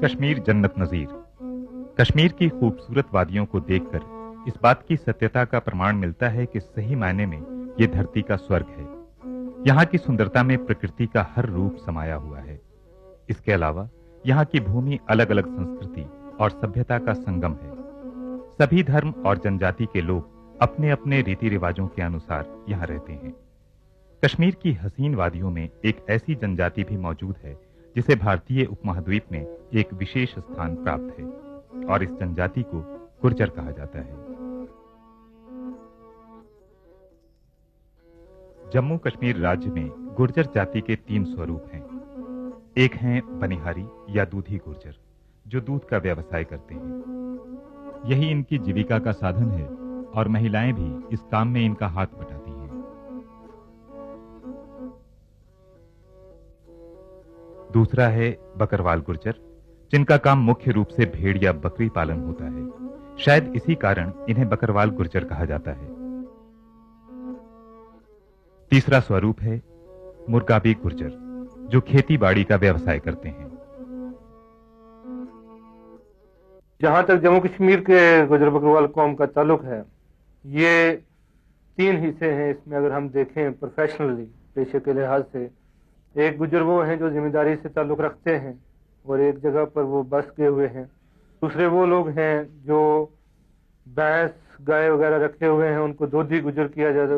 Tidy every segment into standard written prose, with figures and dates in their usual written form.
कश्मीर जन्नत नजीर। कश्मीर की खूबसूरत वादियों को देखकर इस बात की सत्यता का प्रमाण मिलता है कि सही मायने में ये धरती का स्वर्ग है। यहाँ की सुंदरता में प्रकृति का हर रूप समाया हुआ है। इसके अलावा यहाँ की भूमि अलग अलग संस्कृति और सभ्यता का संगम है। सभी धर्म और जनजाति के लोग अपने अपने रीति रिवाजों के अनुसार यहाँ रहते हैं। कश्मीर की हसीन वादियों में एक ऐसी जनजाति भी मौजूद है जिसे भारतीय उपमहाद्वीप में एक विशेष स्थान प्राप्त है, और इस जनजाति को गुर्जर कहा जाता है। जम्मू कश्मीर राज्य में गुर्जर जाति के 3 स्वरूप हैं। एक हैं बनिहारी या दूधी गुर्जर, जो दूध का व्यवसाय करते हैं। यही इनकी जीविका का साधन है और महिलाएं भी इस काम में इनका हाथ बटाती हैं। दूसरा है बकरवाल गुर्जर, जिनका काम मुख्य रूप से भेड़ या बकरी पालन होता है। शायद इसी कारण इन्हें बकरवाल गुर्जर कहा जाता है। तीसरा स्वरूप है मुर्गाबी गुर्जर, जो खेती बाड़ी का व्यवसाय करते हैं। जहां तक जम्मू कश्मीर के गुर्जर बकरवाल कौम का ताल्लुक है, ये 3 हिस्से हैं। इसमें अगर हम देखें प्रोफेशनली, पेशे के लिहाज से, एक गुर्जर वो हैं जो जिम्मेदारी से ताल्लुक रखते हैं और एक जगह पर वो बस गए हुए हैं। दूसरे वो लोग हैं जो भैंस गाय वगैरह रखे हुए हैं, उनको दूधी गुर्जर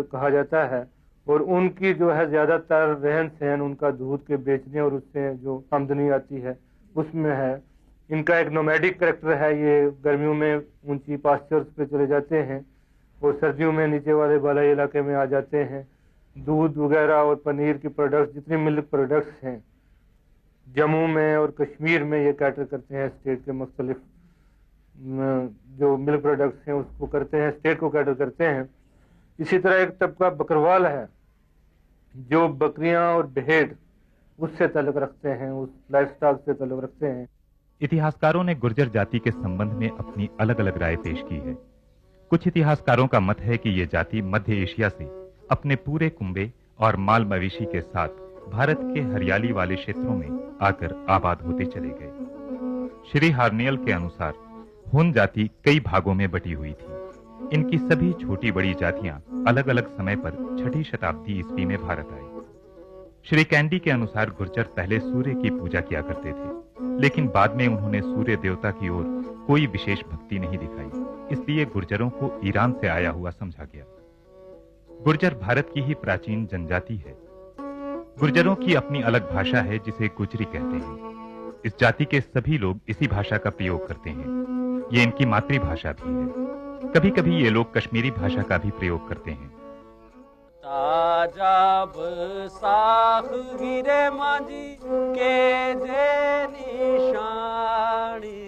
कहा जाता है, और उनकी जो है ज्यादातर रहन सहन उनका दूध के बेचने और उससे जो आमदनी आती है उसमें है। इनका एक नोमैडिक कैरेक्टर है। ये गर्मियों में ऊंची पास्चर्स पे चले जाते हैं और सर्दियों में नीचे वाले बालाई इलाके में आ जाते हैं। दूध वगैरह और पनीर की प्रोडक्ट्स, जितनी मिल्क प्रोडक्ट्स हैं जम्मू में और कश्मीर में, ये कैटर करते हैं। स्टेट के मुख्तलिफ जो मिल्क प्रोडक्ट्स हैं उसको करते हैं, स्टेट को कैटर करते हैं। इसी तरह एक तबका बकरवाल है जो बकरियां और भेड़ उससे ताल्लुक रखते हैं, उस लाइफ स्टॉक से ताल्लुक रखते हैं। इतिहासकारों ने गुर्जर जाति के संबंध में अपनी अलग अलग राय पेश की है। कुछ इतिहासकारों का मत है कि ये जाति मध्य एशिया से अपने पूरे कुंबे और माल मवेशी के साथ भारत के हरियाली वाले क्षेत्रों में आकर आबाद होते चले गए। श्री हार्नियल के अनुसार हुन जाति कई भागों में बटी हुई थी। इनकी सभी छोटी बड़ी जातियां अलग अलग समय पर 6ठी शताब्दी ईस्वी में भारत आई। श्री कैंडी के अनुसार गुर्जर पहले सूर्य की पूजा किया करते थे, लेकिन बाद में उन्होंने सूर्य देवता की ओर कोई विशेष भक्ति नहीं दिखाई, इसलिए गुर्जरों को ईरान से आया हुआ समझा गया। गुर्जर भारत की ही प्राचीन जनजाति है। गुर्जरों की अपनी अलग भाषा है जिसे गुजरी कहते हैं। इस जाति के सभी लोग इसी भाषा का प्रयोग करते हैं। ये इनकी मातृभाषा भी है। कभी कभी ये लोग कश्मीरी भाषा का भी प्रयोग करते हैं। ताजाब साख गिरे मांझी के जे निशानी,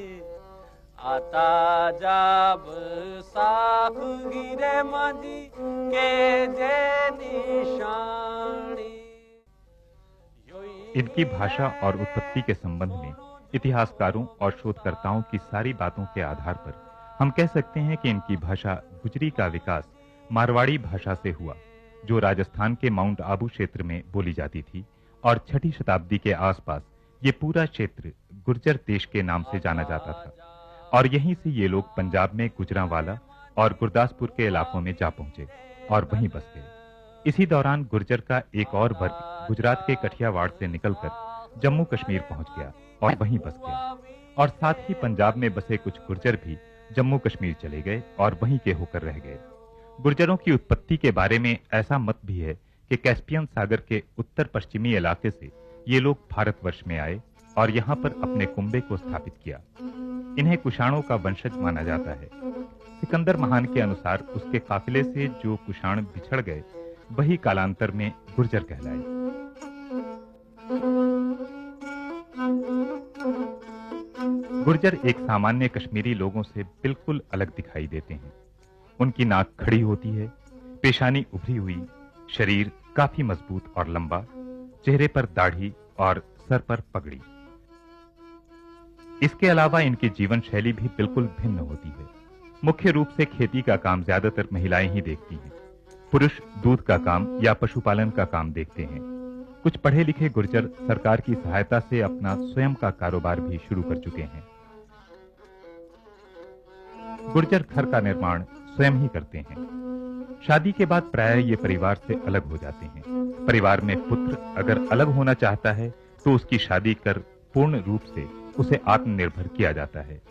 आता जाब साख गिरे मांझी के जे निशानी। इनकी भाषा और उत्पत्ति के संबंध में इतिहासकारों और शोधकर्ताओं की सारी बातों के आधार पर हम कह सकते हैं कि इनकी भाषा गुजरी का विकास मारवाड़ी भाषा से हुआ, जो राजस्थान के माउंट आबू क्षेत्र में बोली जाती थी, और 6ठी शताब्दी के आसपास ये पूरा क्षेत्र गुर्जर देश के नाम से जाना जाता था, और यहीं से ये लोग पंजाब में गुजरांवाला और गुरदासपुर के इलाकों में जा पहुंचे और वहीं बस गए। इसी दौरान गुर्जर का एक और वर्ग गुजरात के कठियावाड़ से निकलकर जम्मू कश्मीर पहुंच गया और वहीं बस गया, और साथ ही पंजाब में बसे कुछ गुर्जर भी जम्मू कश्मीर चले गए और वहीं के होकर रह गए। गुर्जरों की उत्पत्ति के बारे में ऐसा मत भी है कि कैस्पियन सागर के उत्तर पश्चिमी इलाके से ये लोग भारतवर्ष में आए और यहाँ पर अपने कुंबे को स्थापित किया। इन्हें कुषाणों का वंशज माना जाता है। सिकंदर महान के अनुसार उसके काफिले से जो कुषाण बिछड़ गए वही कालांतर में गुर्जर कहलाए। गुर्जर एक सामान्य कश्मीरी लोगों से बिल्कुल अलग दिखाई देते हैं। उनकी नाक खड़ी होती है, पेशानी उभरी हुई, शरीर काफी मजबूत और लंबा, चेहरे पर दाढ़ी और सर पर पगड़ी। इसके अलावा इनकी जीवन शैली भी बिल्कुल भिन्न होती है। मुख्य रूप से खेती का काम ज्यादातर महिलाएं ही देखती हैं। पुरुष दूध का काम या पशुपालन का काम देखते हैं। कुछ पढ़े लिखे गुर्जर सरकार की सहायता से अपना स्वयं का कारोबार भी शुरू कर चुके हैं। गुर्जर घर का निर्माण स्वयं ही करते हैं। शादी के बाद प्रायः ये परिवार से अलग हो जाते हैं। परिवार में पुत्र अगर अलग होना चाहता है तो उसकी शादी कर पूर्ण रूप से उसे आत्मनिर्भर किया जाता है।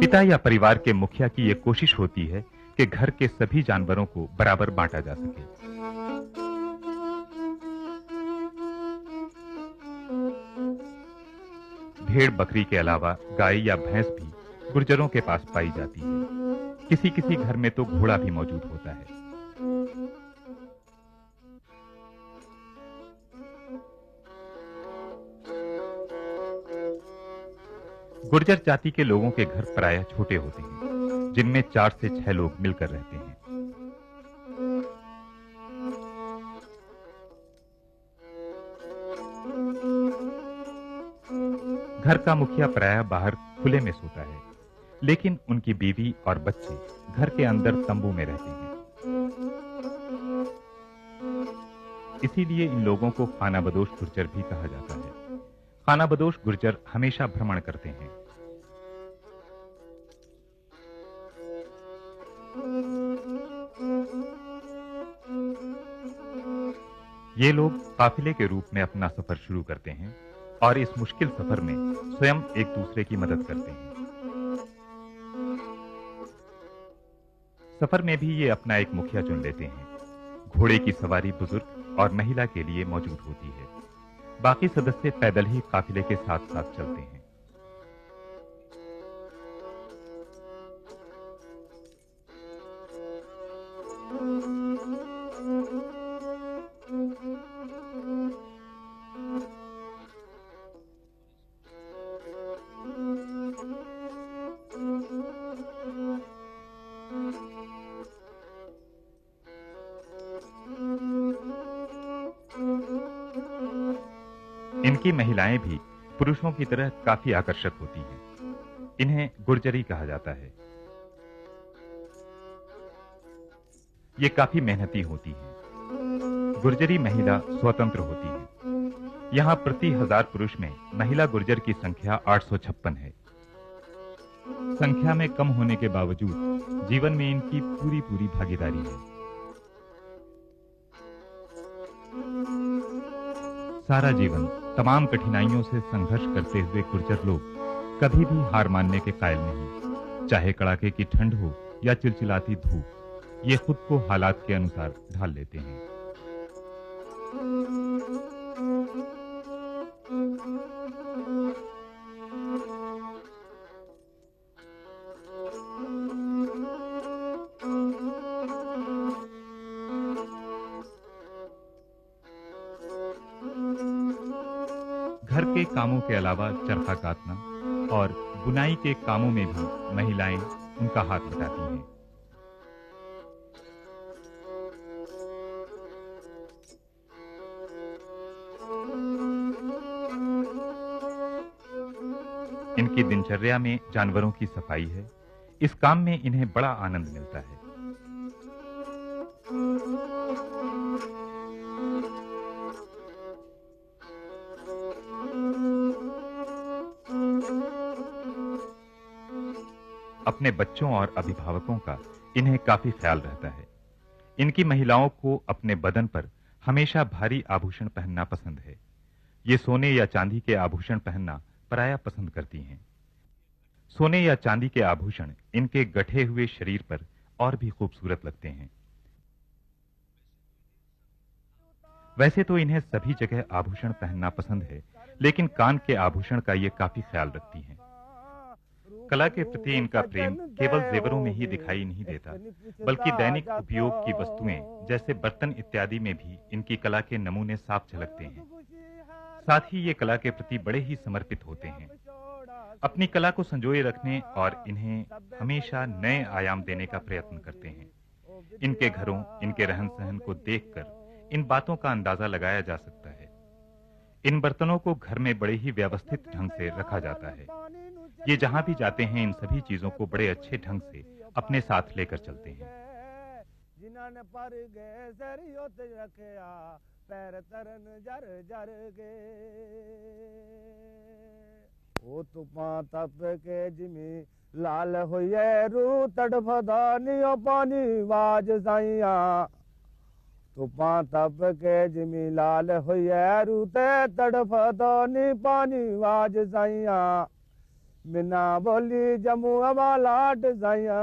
पिता या परिवार के मुखिया की यह कोशिश होती है कि घर के सभी जानवरों को बराबर बांटा जा सके। भेड़ बकरी के अलावा गाय या भैंस भी गुर्जरों के पास पाई जाती है। किसी किसी घर में तो घोड़ा भी मौजूद होता है। गुर्जर जाति के लोगों के घर प्रायः छोटे होते हैं, जिनमें 4 से 6 लोग मिलकर रहते हैं। घर का मुखिया प्रायः बाहर खुले में सोता है, लेकिन उनकी बीवी और बच्चे घर के अंदर तंबू में रहते हैं। इसीलिए इन लोगों को खानाबदोश गुर्जर भी कहा जाता है। खानाबदोश गुर्जर हमेशा भ्रमण करते हैं। ये लोग काफिले के रूप में अपना सफर शुरू करते हैं और इस मुश्किल सफर में स्वयं एक दूसरे की मदद करते हैं। सफर में भी ये अपना एक मुखिया चुन लेते हैं। घोड़े की सवारी बुजुर्ग और महिला के लिए मौजूद होती है। बाकी सदस्य पैदल ही काफिले के साथ साथ चलते हैं। इनकी महिलाएं भी पुरुषों की तरह काफी आकर्षक होती हैं। इन्हें गुर्जरी कहा जाता है। ये काफी मेहनती होती हैं। गुर्जरी महिला स्वतंत्र होती है। यहां प्रति 1000 पुरुष में महिला गुर्जर की संख्या 856 है। संख्या में कम होने के बावजूद जीवन में इनकी पूरी भागीदारी है। सारा जीवन तमाम कठिनाइयों से संघर्ष करते हुए गुर्जर लोग कभी भी हार मानने के कायल नहीं। चाहे कड़ाके की ठंड हो या चिलचिलाती धूप, ये खुद को हालात के अनुसार ढाल लेते हैं। घर के कामों के अलावा चरखा काटना और बुनाई के कामों में भी महिलाएं उनका हाथ बटाती हैं। इनकी दिनचर्या में जानवरों की सफाई है। इस काम में इन्हें बड़ा आनंद मिलता है। अपने बच्चों और अभिभावकों का इन्हें काफी ख्याल रहता है। इनकी महिलाओं को अपने बदन पर हमेशा भारी आभूषण पहनना पसंद है। ये सोने या चांदी के आभूषण पहनना प्रायः पसंद करती हैं। सोने या चांदी के आभूषण इनके गठे हुए शरीर पर और भी खूबसूरत लगते हैं। वैसे तो इन्हें सभी जगह आभूषण पहनना पसंद है, लेकिन कान के आभूषण का ये काफी ख्याल रखती हैं। कला के प्रति इनका प्रेम केवल जेवरों में ही दिखाई नहीं देता, बल्कि दैनिक उपयोग की वस्तुएं जैसे बर्तन इत्यादि में भी इनकी कला के नमूने साफ झलकते हैं। साथ ही ये कला के प्रति बड़े ही समर्पित होते हैं। अपनी कला को संजोए रखने और इन्हें हमेशा नए आयाम देने का प्रयत्न करते हैं। इनके घरों, इनके रहन सहन को देखकर इन बातों का अंदाजा लगाया जा सकता है। इन बर्तनों को घर में बड़े ही व्यवस्थित ढंग से रखा जाता है। ये जहां भी जाते हैं इन सभी चीजों को बड़े अच्छे ढंग से अपने साथ लेकर चलते हैं। जिन्होंने पर गए सरियोत रखया पैर तरन जर जर गे ओ तुपा तप के जिमी लाल होइए रू तड़फदा नियो पानी वाज साइया तुपा तप के जिमी लाल होइए रू ते तड़फदा नी पानी वाज साइया बिना बोली जम्मू लाट साइया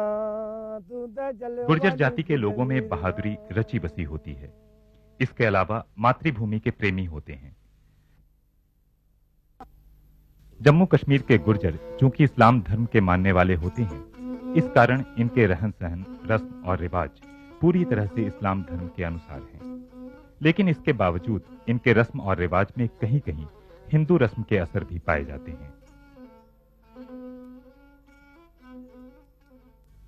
तू ते चले। गुर्जर जाति के लोगों में बहादुरी रची बसी होती है। इसके अलावा मातृभूमि के प्रेमी होते हैं। जम्मू कश्मीर के गुर्जर चूंकि इस्लाम धर्म के मानने वाले होते हैं, इस कारण इनके रहन सहन, रस्म और रिवाज पूरी तरह से इस्लाम धर्म के अनुसार हैं। लेकिन इसके बावजूद इनके रस्म और रिवाज में कहीं कहीं हिंदू रस्म के असर भी पाए जाते हैं।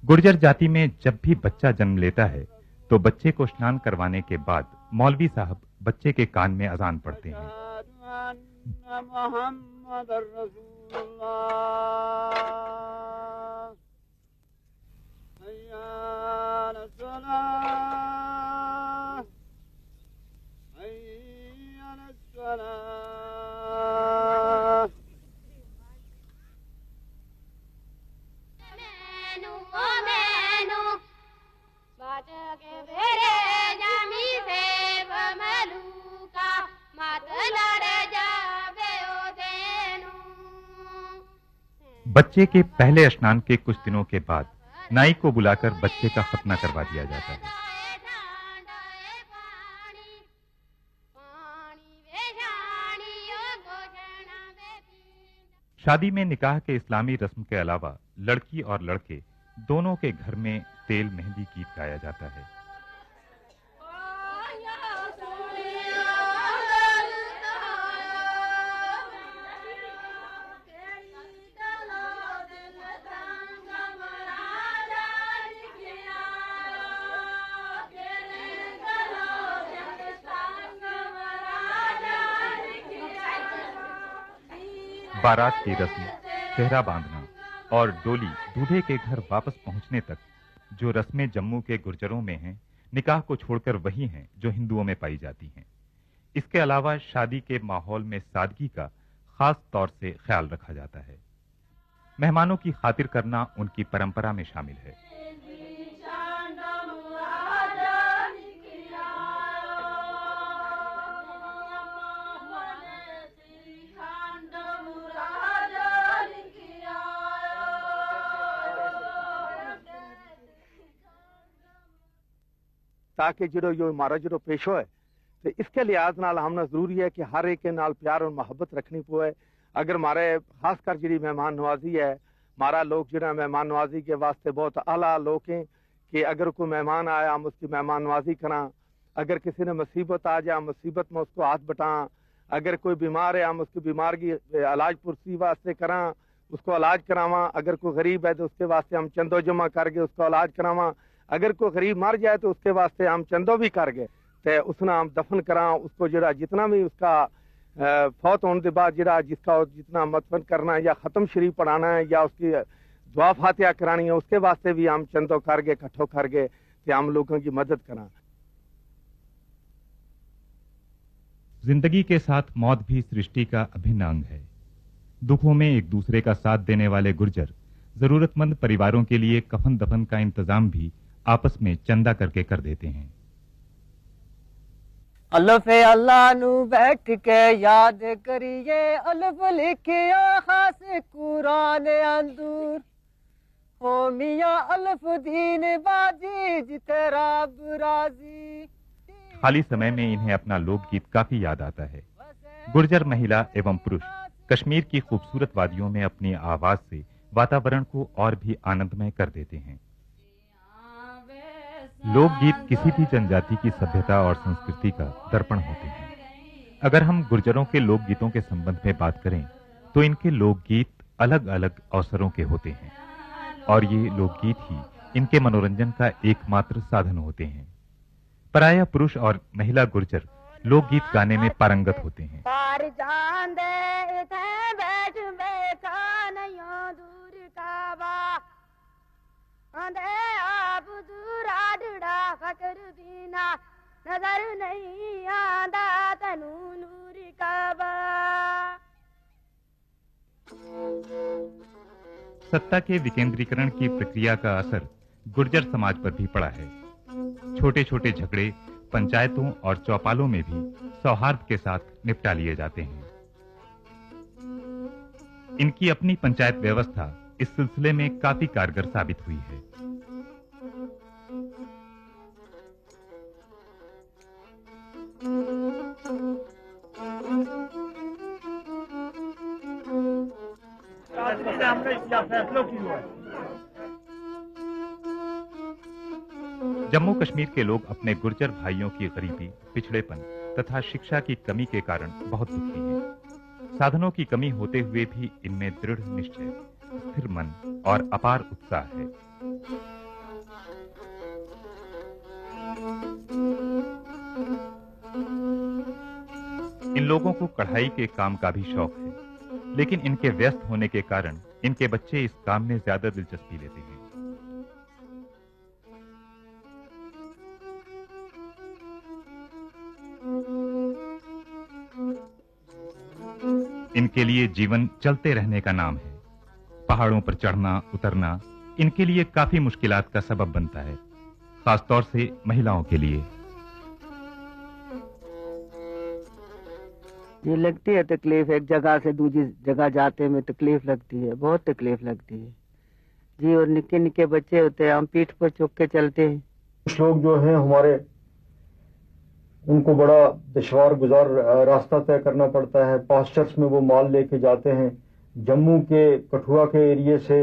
गुर्जर जाति में जब भी बच्चा जन्म लेता है तो बच्चे को स्नान करवाने के बाद मौलवी साहब बच्चे के कान में अजान पढ़ते हैं। बच्चे के पहले स्नान के कुछ दिनों के बाद नाई को बुलाकर बच्चे का खतना करवा दिया जाता है। शादी में निकाह के इस्लामी रस्म के अलावा लड़की और लड़के दोनों के घर में तेल मेहंदी गीत गाया जाता है। बारात की रस्म, सेहरा बांधना और डोली दूल्हे के घर वापस पहुंचने तक जो रस्में जम्मू के गुर्जरों में हैं, निकाह को छोड़कर वही हैं जो हिंदुओं में पाई जाती हैं। इसके अलावा शादी के माहौल में सादगी का खास तौर से ख्याल रखा जाता है। मेहमानों की खातिर करना उनकी परंपरा में शामिल है। ताकि जो यो मारा जो पेश होए तो इसके लिहाज नाल हमने जरूरी है कि हर एक के नाल प्यार और मोहब्बत रखनी पोए। अगर मारे खासकर जी मेहमान नवाजी है, मारा लोग जो मेहमान नवाजी के वास्ते बहुत आला लोग हैं कि अगर कोई मेहमान आया हम उसकी मेहमान नवाजी करा। अगर किसी ने मुसीबत आ जाए मुसीबत में उसको हाथ बटा। अगर कोई बीमार है हम उसकी बीमार की इलाज पुरसी वास्ते करा, उसको इलाज करावा। अगर कोई गरीब है तो उसके वास्ते हम चंदो जमा करके उसको इलाज करावा। अगर कोई गरीब मर जाए तो उसके वास्ते हम चंदो भी कर गए तो उसना हम दफन करा। उसको जरा जितना भी उसका फौत होने के बाद जरा जिसका जितना मतफन करना है या ख़त्म शरीफ पढ़ाना है या उसकी दुआ फातिहा करानी है उसके वास्ते भी हम चंदो कर गए इकट्ठो कर गए कि हम लोगों की मदद करा। जिंदगी के साथ मौत भी सृष्टि का अभिन्न अंग है। दुखों में एक दूसरे का साथ देने वाले गुर्जर जरूरतमंद परिवारों के लिए कफन दफन का इंतजाम भी आपस में चंदा करके कर देते हैं। अल्लाह अल्लाह नु बैठ के याद करिए, अल्फ लिखिया खास कुरान अंदूर हो मियां अल्फ दीन बाजी जिते रब राजी। खाली समय में इन्हें अपना लोकगीत काफी याद आता है। गुर्जर महिला एवं पुरुष कश्मीर की खूबसूरत वादियों में अपनी आवाज से वातावरण को और भी आनंदमय कर देते हैं। लोकगीत किसी भी जनजाति की सभ्यता और संस्कृति का दर्पण होते हैं। अगर हम गुर्जरों के लोकगीतों के संबंध में बात करें तो इनके लोकगीत अलग अलग अवसरों के होते हैं और ये लोकगीत ही इनके मनोरंजन का एकमात्र साधन होते हैं। प्रायः पुरुष और महिला गुर्जर लोकगीत गाने में पारंगत होते हैं। आप दूरा बिना नजर नहीं आंदा तनू नूर काबा। सत्ता के विकेंद्रीकरण की प्रक्रिया का असर गुर्जर समाज पर भी पड़ा है। छोटे छोटे झगड़े पंचायतों और चौपालों में भी सौहार्द के साथ निपटा लिए जाते हैं। इनकी अपनी पंचायत व्यवस्था इस सिलसिले में काफी कारगर साबित हुई है। जम्मू कश्मीर के लोग अपने गुर्जर भाइयों की गरीबी, पिछड़ेपन तथा शिक्षा की कमी के कारण बहुत दुखी हैं। साधनों की कमी होते हुए भी इनमें दृढ़ निश्चय, स्थिर मन और अपार उत्साह है। इन लोगों को कढ़ाई के काम का भी शौक है, लेकिन इनके व्यस्त होने के कारण इनके बच्चे इस काम में ज्यादा दिलचस्पी लेते हैं। इनके लिए जीवन चलते रहने का नाम है। पहाड़ों पर चढ़ना उतरना इनके लिए काफी मुश्किलात का सबब बनता है, खासतौर से महिलाओं के लिए। ये लगती है तकलीफ, एक जगह से दूसरी जगह जाते में तकलीफ लगती है, बहुत तकलीफ लगती है जी। और निक्के निक्के बच्चे होते हैं, हम पीठ पर चुक के चलते हैं। कुछ लोग जो हैं हमारे, उनको बड़ा दुश्वार गुजार रास्ता तय करना पड़ता है। पास्चर्स में वो माल लेके जाते हैं। जम्मू के कठुआ के एरिया से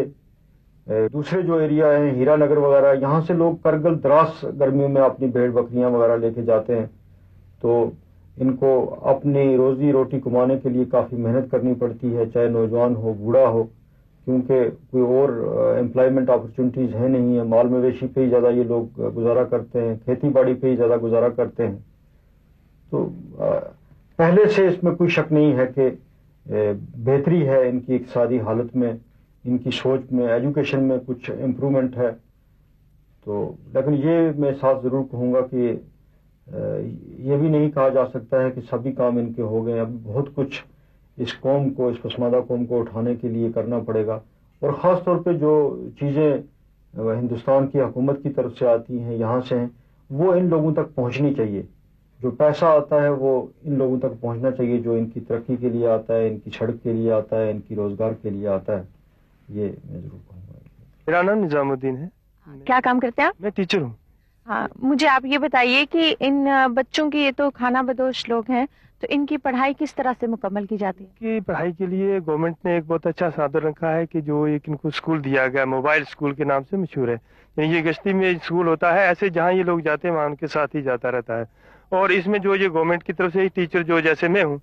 दूसरे जो एरिया हैं हीरानगर वगैरह, यहाँ से लोग करगल द्रास गर्मियों में अपनी भेड़ बकरियां वगैरह लेके जाते हैं। तो इनको अपनी रोजी रोटी कमाने के लिए काफ़ी मेहनत करनी पड़ती है, चाहे नौजवान हो बूढ़ा हो, क्योंकि कोई और एम्प्लॉयमेंट अपॉर्चुनिटीज़ है नहीं है। माल मवेशी पे ही ज़्यादा ये लोग गुजारा करते हैं, खेती बाड़ी पे ही ज़्यादा गुजारा करते हैं। तो पहले से इसमें कोई शक नहीं है कि बेहतरी है इनकी इक़्तिसादी हालत में, इनकी सोच में, एजुकेशन में कुछ इम्प्रूवमेंट है। तो लेकिन ये मैं साथ ज़रूर कहूँगा कि ये भी नहीं कहा जा सकता है कि सभी काम इनके हो गए। अब बहुत कुछ इस कौम को, इस पसमादा कौम को उठाने के लिए करना पड़ेगा। और ख़ास तौर पे जो चीज़ें हिंदुस्तान की हुकूमत की तरफ से आती हैं, यहाँ से हैं, वो इन लोगों तक पहुँचनी चाहिए। जो पैसा आता है वो इन लोगों तक पहुँचना चाहिए, जो इनकी तरक्की के लिए आता है, इनकी सड़क के लिए आता है, इनकी रोज़गार के लिए आता है। ये मैं ज़रूर कहूँगा। मेरा नाम निजामुद्दीन है। क्या काम करते हैं आप? मैं टीचर हूँ। हाँ, मुझे आप ये बताइए कि इन बच्चों की, ये तो खाना बदोश लोग हैं, तो इनकी पढ़ाई किस तरह से मुकम्मल की जाती है? कि पढ़ाई के लिए गवर्नमेंट ने एक बहुत अच्छा साधन रखा है कि जो एक इनको स्कूल दिया गया, मोबाइल स्कूल के नाम से मशहूर है। ये गश्ती में स्कूल होता है, ऐसे जहाँ ये लोग जाते हैं वहाँ उनके साथ ही जाता रहता है। और इसमें जो ये गवर्नमेंट की तरफ से टीचर जो जैसे मैं हूँ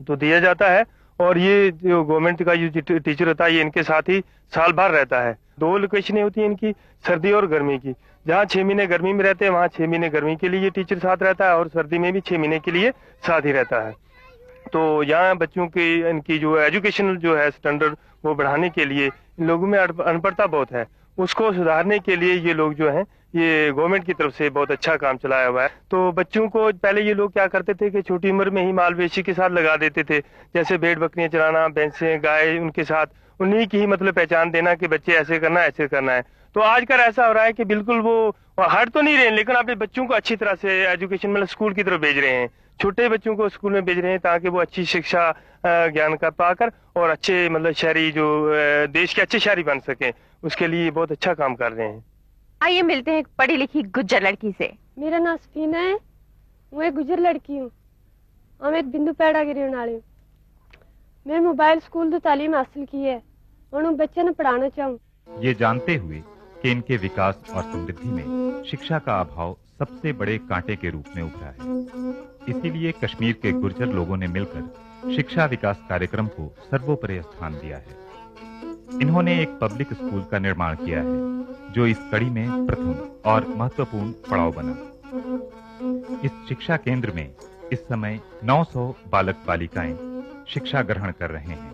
तो दिया जाता है। और ये जो गवर्नमेंट का जो टीचर होता है ये इनके साथ ही साल भर रहता है। 2 लोकेशनें होती हैं इनकी, सर्दी और गर्मी की। जहाँ 6 महीने गर्मी में रहते हैं वहाँ 6 महीने गर्मी के लिए ये टीचर साथ रहता है, और सर्दी में भी 6 महीने के लिए साथ ही रहता है। तो यहाँ बच्चों की इनकी जो एजुकेशनल जो है स्टैंडर्ड वो बढ़ाने के लिए, इन लोगों में अनपढ़ता बहुत है, उसको सुधारने के लिए ये लोग जो हैं ये गवर्नमेंट की तरफ से बहुत अच्छा काम चलाया हुआ है। तो बच्चों को पहले ये लोग क्या करते थे कि छोटी उम्र में ही मालवेशी के साथ लगा देते थे, जैसे भेड़ बकरियां चलाना, भैंसें, गाय, उनके साथ उन्हीं की ही मतलब पहचान देना कि बच्चे ऐसे करना है, ऐसे करना है। तो आजकल ऐसा हो रहा है कि बिल्कुल वो हट तो नहीं रहे, लेकिन अपने बच्चों को अच्छी तरह से एजुकेशन मतलब स्कूल की तरफ भेज रहे हैं। छोटे बच्चों को स्कूल में भेज रहे हैं ताकि वो अच्छी शिक्षा ज्ञान का पाकर और अच्छे मतलब शहरी जो देश के अच्छे शहरी बन सकें, उसके लिए बहुत अच्छा काम कर रहे हैं। आइए मिलते हैं एक पढ़ी लिखी गुज्जर लड़की से। मेरा नाम सफीना है, मैं एक गुजर लड़की हूँ। हम एक बिंदु पैड़ा की रहने वाली हूँ। मैं मोबाइल स्कूल तो तालीम हासिल की है और उन बच्चे ने पढ़ाना चाहूँ। ये जानते हुए कि इनके विकास और समृद्धि में शिक्षा का अभाव सबसे बड़े कांटे के रूप में उभरा है, इसीलिए कश्मीर के गुर्जर लोगों ने मिलकर शिक्षा विकास कार्यक्रम को सर्वोपरि स्थान दिया है। इन्होंने एक पब्लिक स्कूल का निर्माण किया है, जो इस कड़ी में प्रथम और महत्वपूर्ण पड़ाव बना। इस शिक्षा केंद्र में इस समय 900 बालक बालिकाएं शिक्षा ग्रहण कर रहे हैं।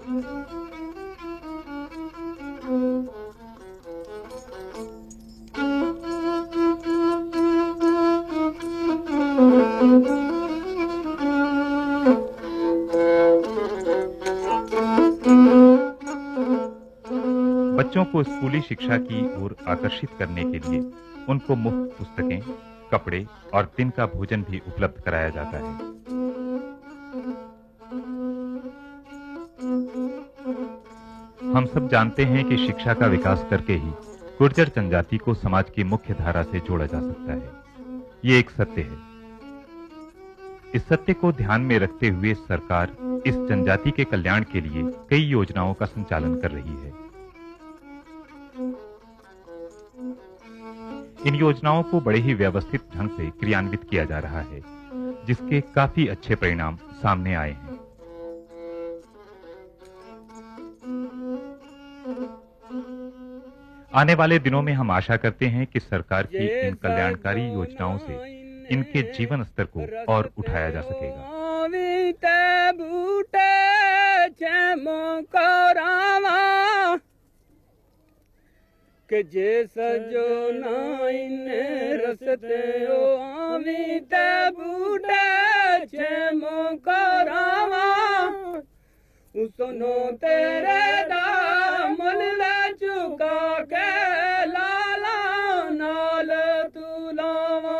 बच्चों को स्कूली शिक्षा की ओर आकर्षित करने के लिए उनको मुफ्त पुस्तकें, कपड़े और दिन का भोजन भी उपलब्ध कराया जाता है। हम सब जानते हैं कि शिक्षा का विकास करके ही गुर्जर जनजाति को समाज की मुख्य धारा से जोड़ा जा सकता है। ये एक सत्य है। इस सत्य को ध्यान में रखते हुए सरकार इस जनजाति के कल्याण के लिए कई योजनाओं का संचालन कर रही है। इन योजनाओं को बड़े ही व्यवस्थित ढंग से क्रियान्वित किया जा रहा है, जिसके काफी अच्छे परिणाम सामने आए हैं। आने वाले दिनों में हम आशा करते हैं कि सरकार की इन कल्याणकारी योजनाओं से इनके जीवन स्तर को और उठाया जा सकेगा। के जे सजो नाइन रसते ओ अमित बूढ़े छेमो करावा सुनो तेरे दामन ले चुका के लाला नाल तुलावा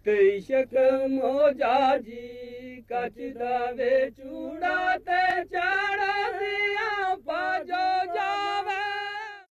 तेशक मोजा जी कच दावे चूड़ा ते चाड़ा दिया पाजो जा